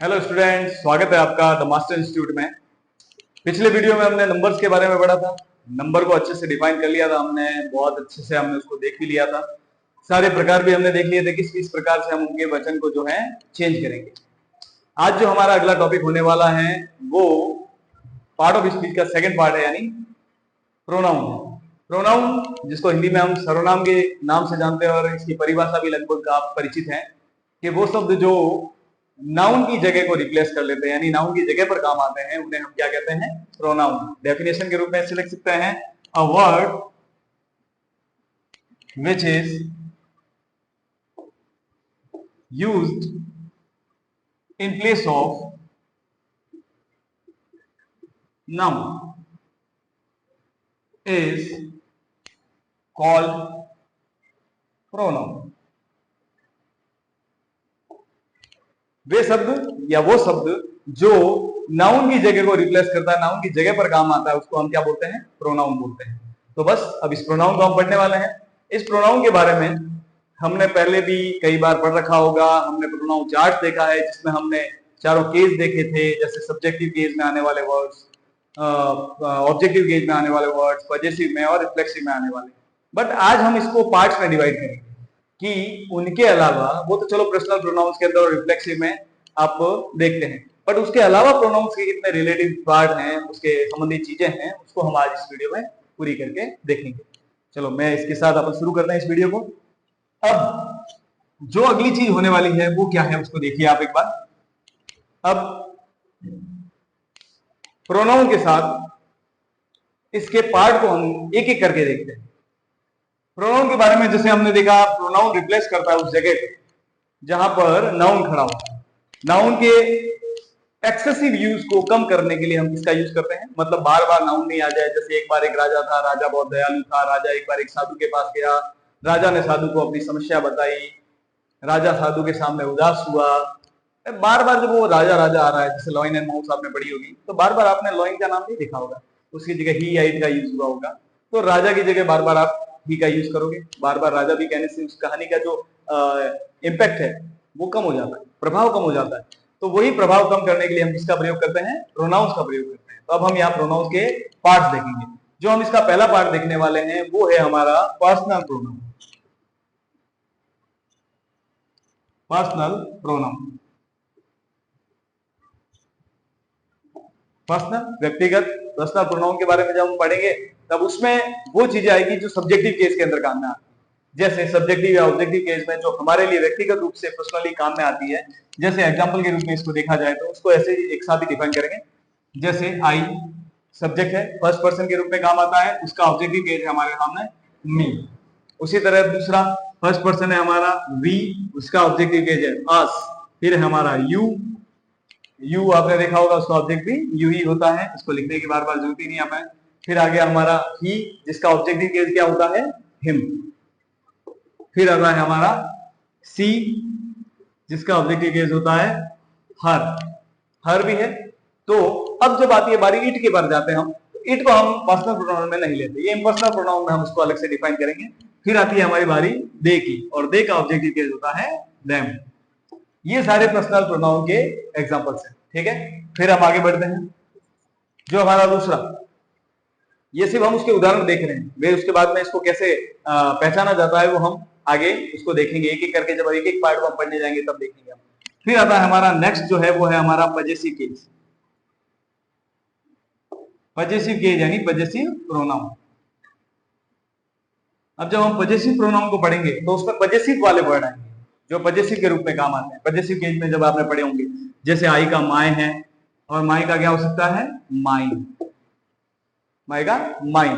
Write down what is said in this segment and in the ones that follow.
Hello students, स्वागत है आपका द मास्टर इंस्टीट्यूट में। पिछले वीडियो में हमने नंबर्स के बारे में पढ़ा था। नंबर को अच्छे से डिफाइन कर लिया था हमने, बहुत अच्छे से हमने उसको देख भी लिया था। सारे प्रकार भी हमने देख लिए थे, किस किस प्रकार से हम उनके वचन को जो है चेंज करेंगे। आज जो हमारा अगला टॉपिक होने वाला है वो पार्ट ऑफ स्पीच का सेकंड पार्ट है, यानी प्रोनाउन। प्रोनाउन जिसको हिंदी में हम सर्वनाम के नाम से जानते हैं, और इसकी परिभाषा भी लगभग आप परिचित हैं कि वो शब्द जो नाउन की जगह को रिप्लेस कर लेते हैं, यानी नाउन की जगह पर काम आते हैं, उन्हें हम क्या कहते हैं? प्रोनाउन। डेफिनेशन के रूप में ऐसे लिख सकते हैं, a word which is used in place of noun is called pronoun। वे शब्द या वो शब्द जो नाउन की जगह को रिप्लेस करता है, नाउन की जगह पर काम आता है, उसको हम क्या बोलते हैं? प्रोनाउन बोलते हैं। तो बस अब इस प्रोनाउन को हम पढ़ने वाले हैं। इस प्रोनाउन के बारे में हमने पहले भी कई बार पढ़ रखा होगा। हमने प्रोनाउन चार्ट देखा है जिसमें हमने चारों केस देखे थे, जैसे सब्जेक्टिव केस में आने वाले वर्ड्स, ऑब्जेक्टिव केस में आने वाले वर्ड्स, पजेसिव में और रिफ्लेक्सिव में आने वाले। बट आज हम इसको पार्ट्स में डिवाइड करेंगे कि उनके अलावा, वो तो चलो पर्सनल प्रोनाउंस के अंदर और रिफ्लेक्सिव में आप देखते हैं, बट उसके अलावा प्रोनाउंस के कितने रिलेटिव पार्ट हैं, उसके संबंधित चीजें हैं, उसको हम आज इस वीडियो में पूरी करके देखेंगे। चलो मैं इसके साथ अपन शुरू करते हैं इस वीडियो को। अब जो अगली चीज होने वाली है वो क्या है, उसको देखिए आप एक बार। अब प्रोनाउन के साथ इसके पार्ट को हम एक एक करके देखते हैं। प्रोनाउन के बारे में जैसे हमने देखा, प्रोनाउन रिप्लेस करता है उस जगह पे जहां पर नाउन खड़ा हो। नाउन के एक्सेसिव यूज को कम करने के लिए हम किसका यूज करते हैं? मतलब बार बार नाउन नहीं आ जाए। जैसे एक बार एक राजा था, राजा बहुत दयालु था, राजा एक बार एक साधु के पास गया, राजा ने साधु को अपनी समस्या बताई, राजा साधु के सामने उदास हुआ। बार बार जब वो राजा राजा आ रहा है, जैसे लॉइन एंड माउस आपने पढ़ी होगी, तो बार बार आपने लॉइन का नाम नहीं देखा होगा, उसकी जगह ही या इट का यूज हुआ होगा। तो राजा की जगह बार बार आप ही का यूज करोगे। बार बार राजा भी कहने से उस कहानी का जो इम्पैक्ट है वो कम हो जाता है, प्रभाव कम हो जाता है। तो वही प्रभाव कम करने के लिए हम किसका प्रयोग करते हैं? प्रोनाउंस का प्रयोग करते हैं। तो अब हम यहाँ प्रोनाउंस के पार्ट देखेंगे। जो हम इसका पहला पार्ट देखने वाले हैं वो है हमारा personal pronoun. Personal pronoun, personal व्यक्तिगत पर्सनल प्रोनाउन के बारे में जब हम पढ़ेंगे तब उसमें वो चीजें आएगी जो सब्जेक्टिव केस के अंदर काम में आती है। जैसे सब्जेक्टिव या ऑब्जेक्टिव केस में जो हमारे लिए व्यक्तिगत रूप से पर्सनली काम में आती है, जैसे एग्जांपल के रूप में इसको देखा जाए तो उसको ऐसे एक साथ ही डिफाइन करेंगे। जैसे आई सब्जेक्ट है, फर्स्ट पर्सन के रूप में काम आता है, उसका ऑब्जेक्टिव केस है हमारे सामने मी। उसी तरह दूसरा फर्स्ट पर्सन है हमारा वी, उसका ऑब्जेक्टिव केस है अस। फिर है हमारा यू, यू आपने देखा होगा उसका ऑब्जेक्ट भी यू ही होता है, इसको लिखने की बार बार जरूरत ही नहीं आता है। फिर आ गया हमारा ही, जिसका ऑब्जेक्टिव केस क्या होता है? हिम। फिर आता है हमारा सी, जिसका ऑब्जेक्टिव केस होता है हर, हर भी है। तो अब जब आती है बारी इट के बारे जाते हैं हम, तो इट को हम पर्सनल प्रोनाउन में नहीं लेते, ये इम्पर्सनल प्रोनाउन में हम उसको अलग से डिफाइन करेंगे। फिर आती है हमारी बारी दे की, और दे का ऑब्जेक्टिव केस होता है देम। ये सारे पर्सनल प्रोनाउन के एग्जांपल्स हैं, ठीक है। फिर हम आगे बढ़ते हैं। जो हमारा दूसरा, ये सिर्फ हम उसके उदाहरण देख रहे हैं, वे उसके बाद में इसको कैसे पहचाना जाता है वो हम आगे उसको देखेंगे एक एक करके। जब एक एक पार्ट को हम पढ़ने जाएंगे तब देखेंगे हम। फिर आता है हमारा नेक्स्ट जो है वो है हमारा पजेसिव केस। पजेसिव केस यानी पजेसिव प्रोनाउन। अब जब हम पजेसिव प्रोनाउन को पढ़ेंगे तो उसमें पजेसिव वाले वर्ड आएंगे जो पजेसिव के रूप में काम आते हैं। पजेसिव केस में जब आपने पढ़े होंगे, जैसे आई का माय है, और माय का क्या हो सकता है? माइन, माय का माइन।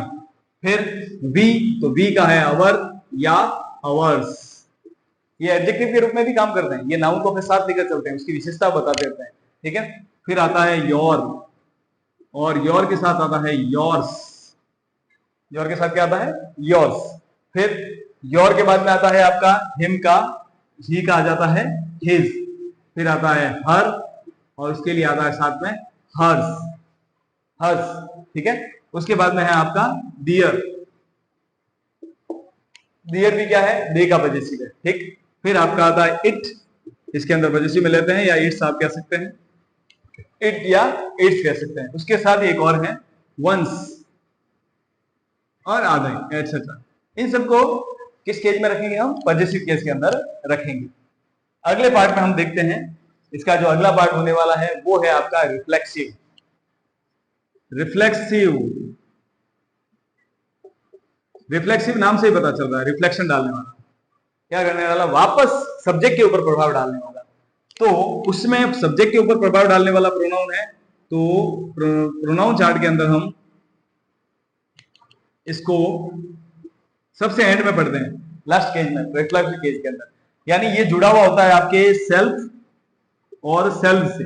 फिर वी, तो वी का है अवर या अवर्स, ये एडजेक्टिव के रूप में भी काम करते हैं, ये नाउन को अपने साथ लेकर चलते हैं, उसकी विशेषता बताते रहते हैं, ठीक है। फिर आता है योर, और योर के साथ आता है योर्स, योर के साथ क्या आता है? योर्स। फिर योर के बाद में आता है आपका हिम का, ही का आ जाता है हिज। फिर आता है हर, और उसके लिए आता है साथ में हर्स, हर्स, ठीक है। उसके बाद में है आपका डियर, डियर भी क्या है? दे का पजेसिव है, ठीक। फिर आपका आता है इट, इसके अंदर पॉजिटिव में लेते हैं, या इट्स आप कह सकते हैं, इट या इट्स कह सकते हैं। उसके साथ एक और है वंस और आधे एटसेट्रा। इन सबको किस केस में रखेंगे हम? पॉजिटिव केस के अंदर रखेंगे। अगले पार्ट में हम देखते हैं, इसका जो अगला पार्ट होने वाला है वो है आपका रिफ्लेक्सिव। रिफ्लेक्सिव नाम से ही पता चल रहा है, रिफ्लेक्शन डालने वाला। क्या करने वाला? वापस सब्जेक्ट के ऊपर प्रभाव डालने वाला। तो उसमें सब्जेक्ट के ऊपर प्रभाव डालने वाला प्रोनाउन है, तो प्रोनाउन चार्ट के अंदर हम इसको सबसे एंड में पढ़ते हैं, लास्ट केज में, रिफ्लेक्सिव केज के अंदर। यानी ये जुड़ा हुआ होता है आपके सेल्फ और सेल्फ से।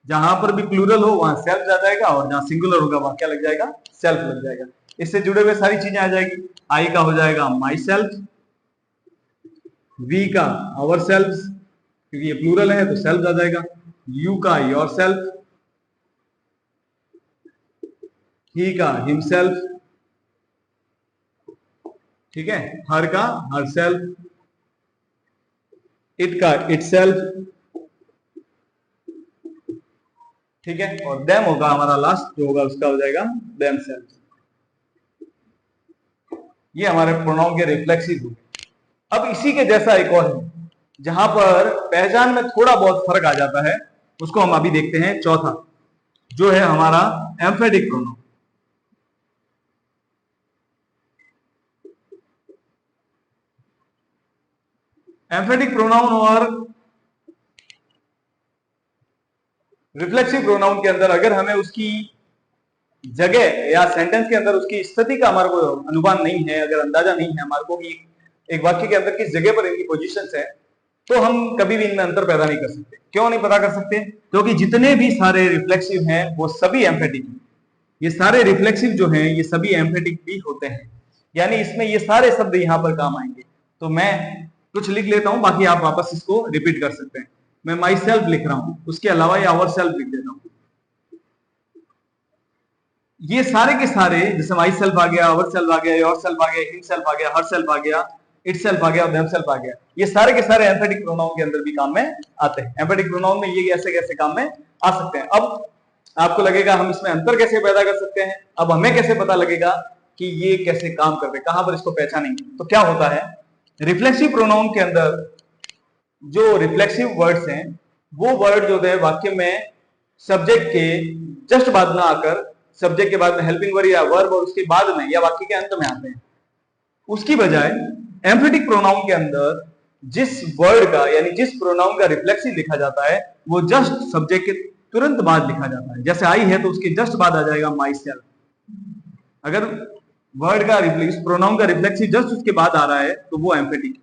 जहां पर भी प्लूरल हो वहां सेल्फ आ जाएगा, और जहां सिंगुलर होगा वहां क्या लग जाएगा? सेल्फ लग जाएगा। इससे जुड़े हुए सारी चीजें आ जाएगी। आई का हो जाएगा माई सेल्फ, वी का आवर सेल्फ, क्योंकि ये प्लूरल है तो सेल्फ आ जाएगा। यू का योर सेल्फ, ही का हिमसेल्फ, ठीक है, हर का हर सेल्फ, इट का इट सेल्फ, ठीक है, और देम होगा हमारा लास्ट जो होगा उसका हो जाएगा देम सेल्फ। ये हमारे प्रोनाउन के रिफ्लेक्सिव हो गए। अब इसी के जैसा एक और है जहां पर पहचान में थोड़ा बहुत फर्क आ जाता है, उसको हम अभी देखते हैं। चौथा जो है हमारा एम्फेटिक प्रोनाउन। एम्फेटिक प्रोनाउन और रिफ्लेक्सिव प्रोनाउन के अंदर अगर हमें उसकी जगह या सेंटेंस के अंदर उसकी स्थिति का हमारे को अनुमान नहीं है, अगर अंदाजा नहीं है हमारे को कि एक वाक्य के अंदर किस जगह पर इनकी पोजीशंस है, तो हम कभी भी इनमें अंतर पैदा नहीं कर सकते। क्यों नहीं पता कर सकते? क्योंकि जितने भी सारे रिफ्लेक्सिव हैं वो सभी एम्फेटिक हैं। ये सारे रिफ्लेक्सिव जो हैं ये सभी एम्फेटिक भी होते हैं, यानी इसमें ये सारे शब्द यहां पर काम आएंगे। तो मैं कुछ लिख लेता हूं, बाकी आप वापस इसको रिपीट कर सकते हैं। मैं माई सेल्फ लिख रहा हूं, उसके अलावा ये आवर सेल्फ लिख देता हूं। ये सारे के सारे, जैसे माई सेल्फ आ गया, आवर सेल्फ आ गया, योर सेल्फ आ गया, हिम सेल्फ आ गया, हर सेल्फ आ गया, इट सेल्फ आ गया और देम सेल्फ आ गया, ये सारे के सारे एम्फेटिक प्रोनाउन के अंदर भी काम में आते हैं। एम्फेटिक प्रोनाउन में ये ऐसे कैसे काम में आ सकते हैं। अब आपको लगेगा हम इसमें अंतर कैसे पैदा कर सकते हैं। अब हमें कैसे पता लगेगा कि ये कैसे काम करते हैं, कहां पर इसको पहचानेंगे। तो क्या होता है, रिफ्लेक्सिव प्रोनाउन के अंदर जो रिफ्लेक्सिव वर्ड्स हैं वो वर्ड जो है वाक्य में सब्जेक्ट के जस्ट बाद ना आकर सब्जेक्ट के बाद में हेल्पिंग वर्ब या वर्ब और उसके बाद में या वाक्य के अंत में आते हैं। उसकी बजाय एम्फेटिक प्रोनाउन के अंदर जिस वर्ड का यानी जिस प्रोनाउन का रिफ्लेक्सिव लिखा जाता है वो जस्ट सब्जेक्ट के तुरंत बाद लिखा जाता है। जैसे आई है तो उसके जस्ट बाद आ जाएगा माई सेल्फ। अगर वर्ड का इस प्रोनाउन का रिफ्लेक्सिव जस्ट उसके बाद आ रहा है तो वो एम्फेटिक,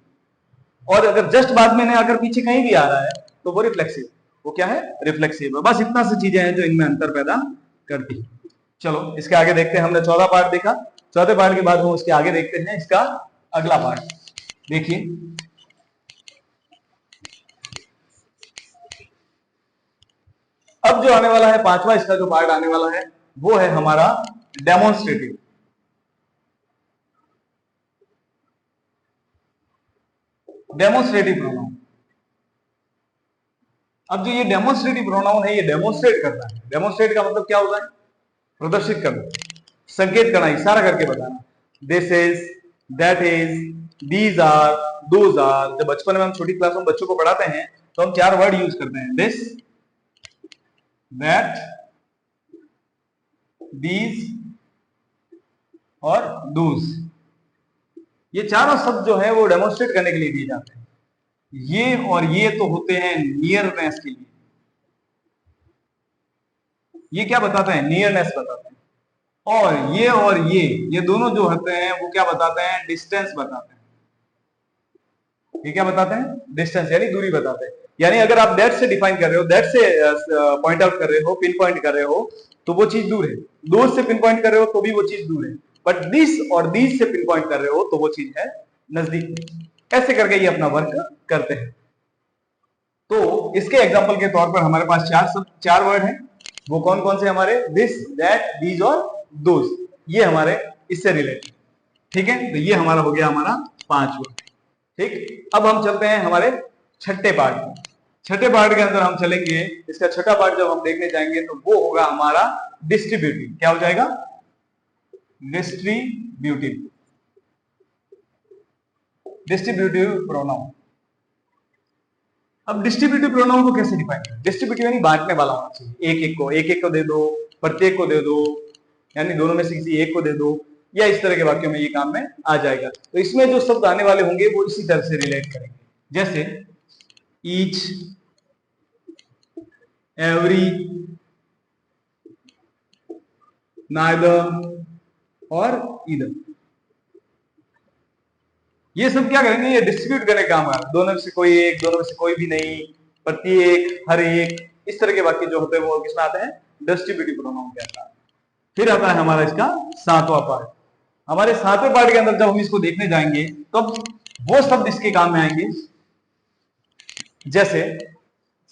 और अगर जस्ट बाद में अगर पीछे कहीं भी आ रहा है तो वो रिफ्लेक्सिव। वो क्या है? रिफ्लेक्सिव। बस इतना सी चीजें हैं जो इनमें अंतर पैदा करती है। चलो इसके आगे देखते हैं। हमने चौथा पार्ट देखा, चौथे पार्ट के बाद हम उसके आगे देखते हैं इसका अगला पार्ट। देखिए अब जो आने वाला है पांचवा, इसका जो पार्ट आने वाला है वो है हमारा डेमोन्स्ट्रेटिव। Demonstrative pronoun. अब जो ये डेमोन्स्ट्रेटिव प्रोनाउन है ये डेमोन्स्ट्रेट करता है। डेमोन्स्ट्रेट का मतलब क्या होता है? प्रदर्शित करना, संकेत करना, इशारा करके बताना। This is, that is, these are, those are. जब बचपन में हम छोटी क्लास में बच्चों को पढ़ाते हैं तो हम चार वर्ड यूज करते हैं, दिस, दैट, दीज और दोज। ये चारों शब्द जो है वो डेमोन्स्ट्रेट करने के लिए दिए जाते हैं। ये और ये तो होते हैं नियरनेस के लिए। ये क्या बताते हैं? नियरनेस बताते हैं। और ये दोनों जो होते हैं वो क्या बताते हैं? डिस्टेंस बताते हैं। ये क्या बताते हैं? डिस्टेंस, यानी दूरी बताते हैं। यानी अगर आप दैट से डिफाइन कर रहे हो, दैट से पॉइंट आउट कर रहे हो, पिन पॉइंट कर रहे हो तो वो चीज दूर है। दोज से पिन पॉइंट कर रहे हो तो भी वो चीज दूर है। बट दिस और दीज से पिन पॉइंट कर रहे हो तो वो चीज है नजदीक। ऐसे करके ये अपना वर्क करते हैं। तो इसके एग्जाम्पल के तौर पर हमारे पास चार वर्ड हैं। वो कौन कौन से हमारे? दिस, दैट, दीज और दोज। ये हमारे इससे रिलेटेड, ठीक है। तो ये हमारा हो गया हमारा 5 वर्ड। ठीक, अब हम चलते हैं हमारे छठे पार्ट। छठे पार्ट के अंदर हम चलेंगे, इसका छठा पार्ट जब हम देखने जाएंगे तो वो होगा हमारा डिस्ट्रीब्यूटिव। क्या हो जाएगा? डिस्ट्रीब्यूटिव। Distributive pronoun. अब डिस्ट्रीब्यूटिव प्रोनाउन को कैसे डिफाइन करें? डिस्ट्रीब्यूटिव यानी बांटने वाला होना चाहिए, एक एक को दे दो, प्रत्येक को दे दो, यानी दोनों में से किसी एक को दे दो, या इस तरह के वाक्यों में ये काम में आ जाएगा। तो इसमें जो शब्द आने वाले होंगे वो इसी तरह से रिलेट करेंगे, जैसे ईच, एवरी, नाइदर और ईदर। ये सब क्या करेंगे? ये डिस्ट्रीब्यूट करने का काम है। दोनों में से कोई एक, दोनों में से कोई भी नहीं, प्रत्येक, हर एक, इस तरह के वाक्य जो होते हैं वो किसमें आते हैं? डिस्ट्रीब्यूटिव प्रोनाउन के अंदर। फिर आता है हमारा इसका सातवां पार्ट। हमारे सातवें पार्ट के अंदर जब हम इसको देखने जाएंगे तो वो शब्द इसके काम में आएंगे। जैसे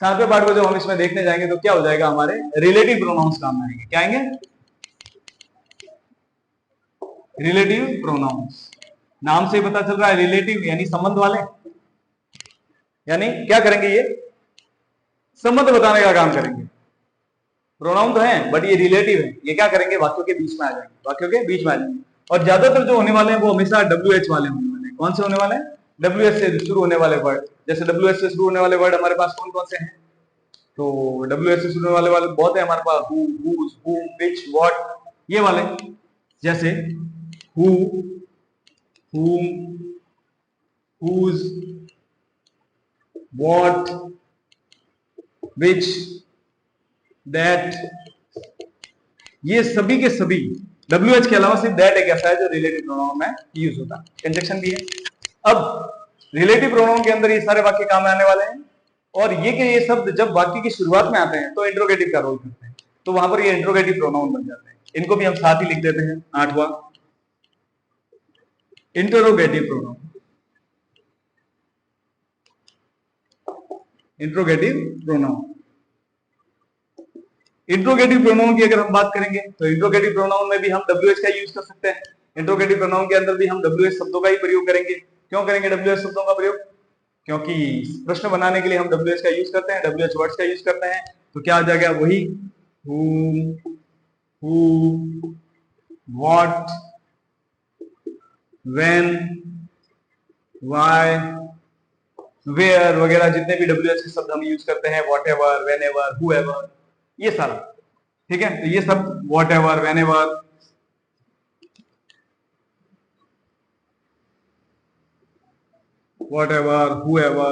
सातवें पार्ट को जब हम इसमें देखने जाएंगे तो क्या हो जाएगा? हमारे रिलेटिव प्रोनाउंस काम में आएंगे। क्या आएंगे? Relative pronouns. नाम से पता चल रहा है, रिलेटिव यानी संबंध वाले, यानी क्या करेंगे? ये संबंध बताने का काम करेंगे। प्रोनाउन तो है बट ये रिलेटिव है, ये क्या करेंगे? वाक्यों के बीच में आ जाएंगे, वाक्यों के बीच में आ जाएंगे। और ज्यादातर जो होने वाले हैं वो हमेशा WH वाले होने वाले हैं। कौन से होने वाले हैं? WH से शुरू होने वाले वर्ड। जैसे WH से शुरू होने वाले वर्ड हमारे पास कौन कौन से हैं? तो WH से शुरू होने वाले बहुत है हमारे पास, who, whose, whom, which, what, ये वाले। जैसे who, whom, whose, what, which, that, ये सभी के सभी WH के अलावा सिर्फ that एक ऐसा है जो रिलेटिव प्रोनाउन में यूज होता है, कंजक्शन भी है। अब रिलेटिव प्रोनाउन के अंदर ये सारे वाक्य काम में आने वाले हैं, और ये शब्द जब वाक्य की शुरुआत में आते हैं तो इंट्रोगेटिव का रोल करते हैं, तो वहां पर ये इंट्रोगेटिव प्रोनाउन बन जाते हैं। इनको भी हम साथ ही लिख देते हैं। आठवां, interrogative pronoun. Interrogative pronoun. Interrogative pronoun की अगर हम बात करेंगे तो इंट्रोगेटिव प्रोनाउन में भी हम WH का यूज कर सकते हैं। इंट्रोगेटिव प्रोनाउन के अंदर भी हम WH शब्दों का ही प्रयोग करेंगे। क्यों करेंगे WH शब्दों का प्रयोग? क्योंकि प्रश्न बनाने के लिए हम WH का यूज करते हैं, WH वर्ड्स का यूज करते हैं। तो क्या आ जाएगा? वही whom, who, what, when, why, where वगैरह जितने भी WH के शब्द हम यूज करते हैं, whatever, whenever, whoever, ये सारा। ठीक है, तो ये सब whatever, whenever, whatever, whoever,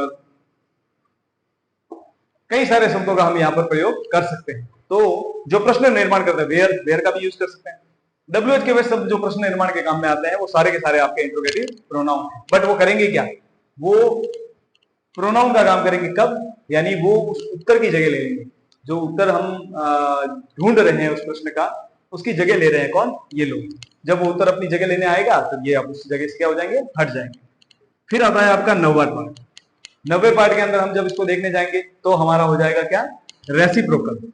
कई सारे शब्दों का हम यहाँ पर प्रयोग कर सकते हैं। तो जो प्रश्न निर्माण करते हैं, वेयर का भी यूज कर सकते हैं। WH के वे शब्द जो प्रश्न निर्माण के काम में आते हैं वो सारे के सारे आपके इंट्रोगेटिव प्रोनाउन हैं। बट वो करेंगे क्या? वो प्रोनाउन का काम करेंगे कब? यानी वो उस उत्तर की जगह ले लेंगे। जो उत्तर हम ढूंढ रहे हैं उस प्रश्न का, उसकी जगह ले रहे हैं कौन? ये लोग। जब वो उत्तर अपनी जगह लेने आएगा तो ये आप उस जगह से क्या हो जाएंगे? हट जाएंगे। फिर आता है आपका 9वां पार्ट। 90वें पार्ट के अंदर हम जब इसको देखने जाएंगे तो हमारा हो जाएगा क्या? रेसिप्रोकल।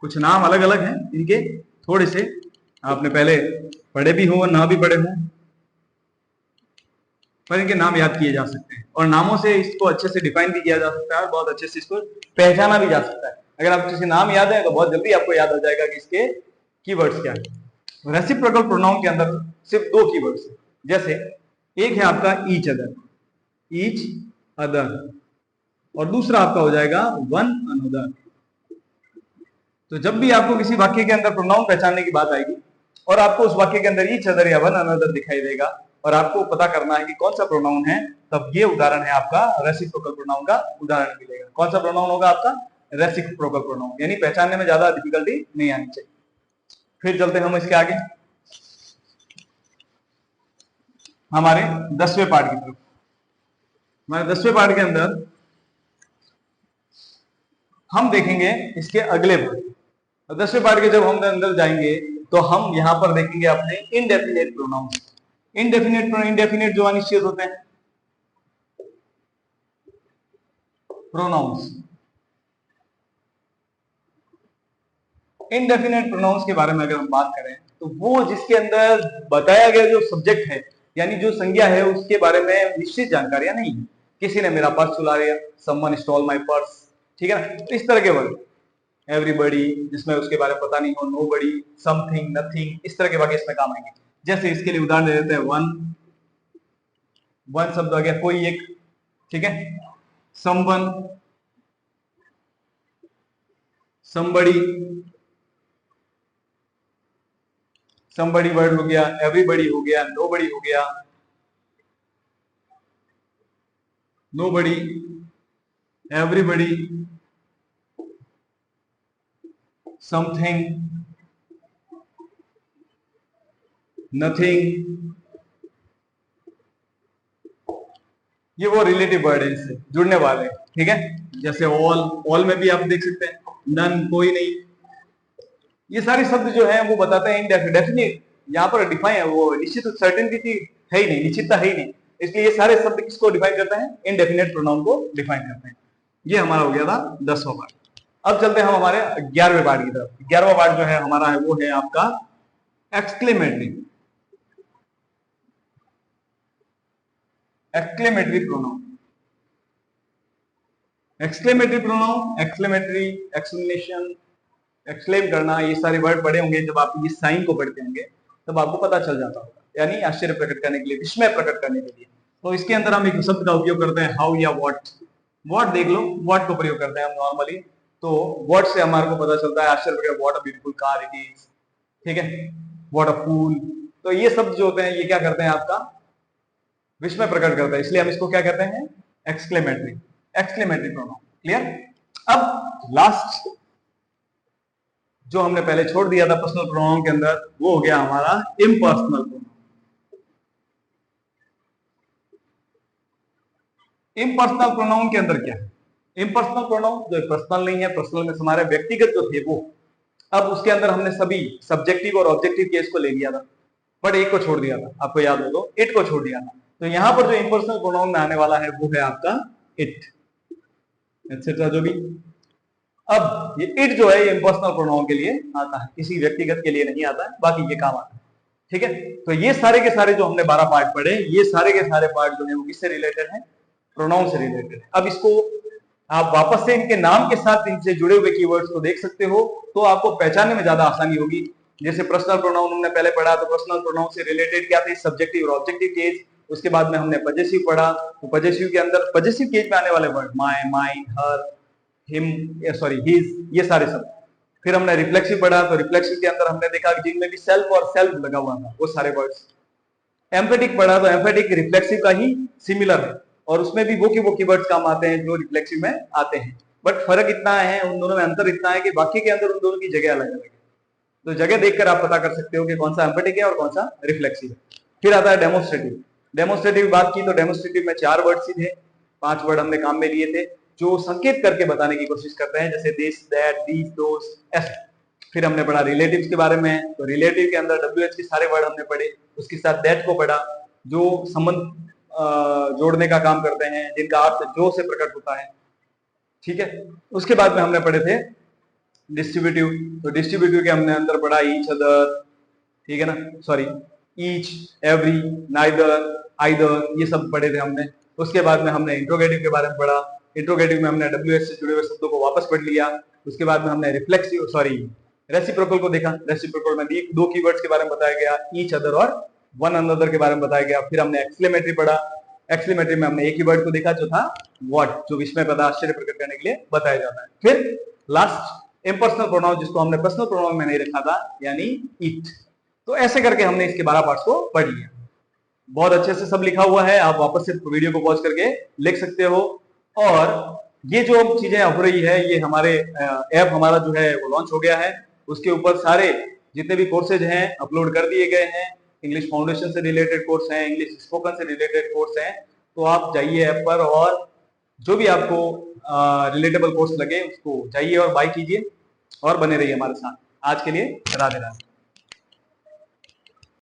कुछ नाम अलग अलग हैं इनके, थोड़े से आपने पहले पढ़े भी हो और ना भी पढ़े हो, पर इनके नाम याद किए जा सकते हैं और नामों से इसको अच्छे से डिफाइन भी किया जा सकता है और बहुत अच्छे से इसको पहचाना भी जा सकता है। अगर आप किसी नाम याद है तो बहुत जल्दी आपको याद आ जाएगा कि इसके कीवर्ड्स क्या है। रेसिप्रोकल प्रोनाउन के अंदर सिर्फ 2 कीवर्ड्स हैं। जैसे एक है आपका ईच अदर, ईच अदर, और दूसरा आपका हो जाएगा वन अनदर। तो जब भी आपको किसी वाक्य के अंदर प्रोनाउन पहचानने की बात आएगी और आपको उस वाक्य के अंदर ईच अदर या वन अनदर दिखाई देगा और आपको पता करना है कि कौन सा प्रोनाउन है, तब ये उदाहरण है आपका रेसिप्रोकल प्रोनाउन का उदाहरण मिलेगा। कौन सा प्रोनाउन होगा आपका? रेसिप्रोकल प्रोनाउन, यानी पहचानने में ज्यादा डिफिकल्टी नहीं आनी चाहिए। फिर चलते हैं हम इसके आगे हमारे 10वें पार्ट की तरफ। हमारे 10वें पार्ट के अंदर हम देखेंगे इसके अगले पार्ट। 10वें पार्ट के जब हम अंदर जाएंगे तो हम यहां पर देखेंगे अपने इनडेफिनेट प्रोनाउंस। इनडेफिनेट जो अनिश्चित होते हैं प्रोनाउंस। इनडेफिनेट प्रोनाउंस के बारे में अगर हम बात करें तो वो जिसके अंदर बताया गया जो सब्जेक्ट है यानी जो संज्ञा है उसके बारे में निश्चित जानकारियां नहीं है। किसी ने मेरा पर्स चुरा लिया, समवन स्टॉल माय पर्स, ठीक है ना। तो इस तरह के वर्ड, एवरीबॉडी जिसमें उसके बारे में पता नहीं हो, नोबडी, समथिंग, नथिंग, इस तरह के वाक्य इसमें काम आएंगे। जैसे इसके लिए उदाहरण दे देते हैं, वन शब्द आ गया, कोई एक, ठीक है, समवन, somebody, somebody वर्ड हो गया, एवरीबॉडी हो गया, नोबडी हो गया, नोबडी, एवरीबॉडी, समथिंग, नथिंग, ये वो रिलेटिव वर्ड है, इससे जुड़ने वाले, ठीक है। जैसे ऑल, ऑल में भी आप देख सकते हैं, नन, कोई नहीं। ये सारे शब्द जो है वो बताते हैं इंडेफिनिट, यहाँ पर डिफाइन है, वो निश्चित सर्टेनिटी है ही नहीं, निश्चितता है ही नहीं, इसलिए ये सारे शब्द किसको डिफाइन करते हैं, इनडेफिनेट प्रोनाउन को डिफाइन करते हैं। ये हमारा हो गया था 10वां पार्ट। अब चलते हैं हम हमारे 11वें पार्ट की तरफ। 11वां पार्ट जो है हमारा है वो है आपका exclamatory, exclamatory pronoun. Exclamatory pronoun, exclamatory, exclamation, exclaim करना, ये सारे वर्ड पढ़े होंगे। जब आप ये साइन को पढ़ते होंगे तब आपको पता चल जाता होगा, यानी आश्चर्य प्रकट करने के लिए, विस्मय प्रकट करने के लिए। तो इसके अंदर हम एक शब्द का उपयोग करते हैं, हाउ या व्हाट। व्हाट देख लो, व्हाट को प्रयोग करते हैं हम नॉर्मली। तो व्हाट से हमारे को पता चलता है आश्चर्य प्रकट, what a beautiful car it is, ठीक है, व्हाट अ फूल। तो ये शब्द जो होते हैं ये क्या करते हैं, आपका विस्मय प्रकट करता है, इसलिए हम इसको क्या कहते हैं, एक्सक्लेमेटरी, एक्सक्लेमेटरी प्रोनाउन। क्लियर। अब लास्ट जो हमने पहले छोड़ दिया था पर्सनल प्रोनाउन के अंदर, वो हो गया हमारा इम्पर्सनल प्रोनाउन। इम्पर्सनल प्रोनाउन के अंदर क्या है, इम्पर्सनल प्रोनाउन जो पर्सनल नहीं है, पर्सनल में हमारे व्यक्तिगत जो थे वो, अब उसके अंदर हमने सभी सब्जेक्टिव और ऑब्जेक्टिव केस को ले लिया था, बट एक को छोड़ दिया था, आपको याद हो तो इट को छोड़ दिया था। तो यहां पर जो इम्पर्सनल प्रोनाउन में आने वाला है वो है आपका इट, एक्सेट्रा जो भी। अब ये इट जो है ये इम्पर्सनल प्रोनाउन के लिए आता है, किसी व्यक्तिगत के लिए नहीं आता है, बाकी ये काम आता है, ठीक है। तो ये सारे के सारे जो हमने 12 पार्ट पढ़े, ये सारे के सारे पार्ट जो है वो किससे रिलेटेड है, प्रोनाउन से रिलेटेड है। अब इसको आप वापस से इनके नाम के साथ इनसे जुड़े हुए कीवर्ड्स को देख सकते हो, तो आपको पहचानने में ज्यादा आसानी होगी। जैसे पर्सनल प्रोनाउन हमने पहले पढ़ा, तो पर्सनल प्रोनाउन से रिलेटेड क्या थे, सब्जेक्टिव और ऑब्जेक्टिव केस। उसके बाद में हमने पजेसिव पढ़ा, तो पजेसिव के अंदर पजेसिव केस में आने वाले word my, mine, her, him, sorry his, ये सारे शब्द। फिर हमने रिफ्लेक्सिव पढ़ा, तो रिफ्लेक्सिव के अंदर हमने देखा कि जिनमें भी सेल्फ और सेल्फ लगा हुआ था वो सारे वर्ड्स। एम्फेटिक पढ़ा, तो एम्फेटिक रिफ्लेक्सिव का ही सिमिलर है, और उसमें भी वो कीवर्ड्स काम आते हैं जो रिफ्लेक्सिव में आते हैं, बट फर्क इतना है, उन दोनों में अंतर इतना है कि वाक्य के अंदर उन दोनों की जगह अलग अलग है। तो जगह देखकर आप पता कर सकते हो कि कौन सा एम्फेटिक है और कौन सा रिफ्लेक्सिव है। फिर आता है डेमोन्स्ट्रेटिव। डेमोन्स्ट्रेटिव बात की तो डेमोन्स्ट्रेटिव में 4 वर्ड्स ही थे, 5 वर्ड हमने काम में लिए थे, जो संकेत करके बताने की कोशिश करते हैं, जैसे दिस, दैट, दीज, दोस, ऐसे। फिर हमने पढ़ा रिलेटिव्स के बारे में, तो रिलेटिव के अंदर WH के सारे वर्ड हमने पढ़े, उसके साथ दैट को पढ़ा, जो संबंध जोड़ने का काम करते हैं, जिनका अर्थ जो से प्रकट होता है, ठीक है। उसके बाद में हमने पढ़े थे डिस्ट्रीब्यूटिव, तो डिस्ट्रीब्यूटिव के हमने अंदर पढ़ा ईच अदर, ठीक है ना, sorry each, every, neither, either, ये सब पढ़े थे हमने। उसके बाद में हमने इंट्रोगेटिव के बारे में पढ़ा, इंट्रोगेटिव में हमने WH से जुड़े हुए शब्दों को वापस पढ़ लिया। उसके बाद में हमने रिफ्लेक्सिव, सॉरी रेसिप्रोकल को देखा, रेसिप्रोकल में 2 कीवर्ड्स के बारे में बताया गया, ईच अदर और वन अनदर के बारे में बताया गया। फिर हमने एक्सक्लेमेटरी पढ़ा, एक्सक्लेमेटरी में हमने एक ही वर्ड को देखा जो था व्हाट, जो विस्मय पदा आश्चर्य प्रकट करने के लिए बताया जाता है। फिर लास्ट इम्पर्सनल प्रोनाउन, जिसको हमने पर्सनल प्रोनाउन में नहीं रखा था, यानी इट। तो ऐसे करके हमने इसके 12 पार्ट्स को पढ़ लिया। बहुत अच्छे से सब लिखा हुआ है, आप वापस से वीडियो को पॉज करके लिख सकते हो। और ये जो चीजें हो रही है, ये हमारे ऐप हमारा जो है वो लॉन्च हो गया है, उसके ऊपर सारे जितने भी कोर्सेज हैं अपलोड कर दिए गए हैं। इंग्लिश फाउंडेशन से रिलेटेड कोर्स हैं, इंग्लिश स्पोकन से रिलेटेड कोर्स हैं, तो आप जाइए ऐप पर और जो भी आपको रिलेटेबल कोर्स लगे उसको जाइए और बाय कीजिए और बने रहिए हमारे साथ। आज के लिए राधे राधे।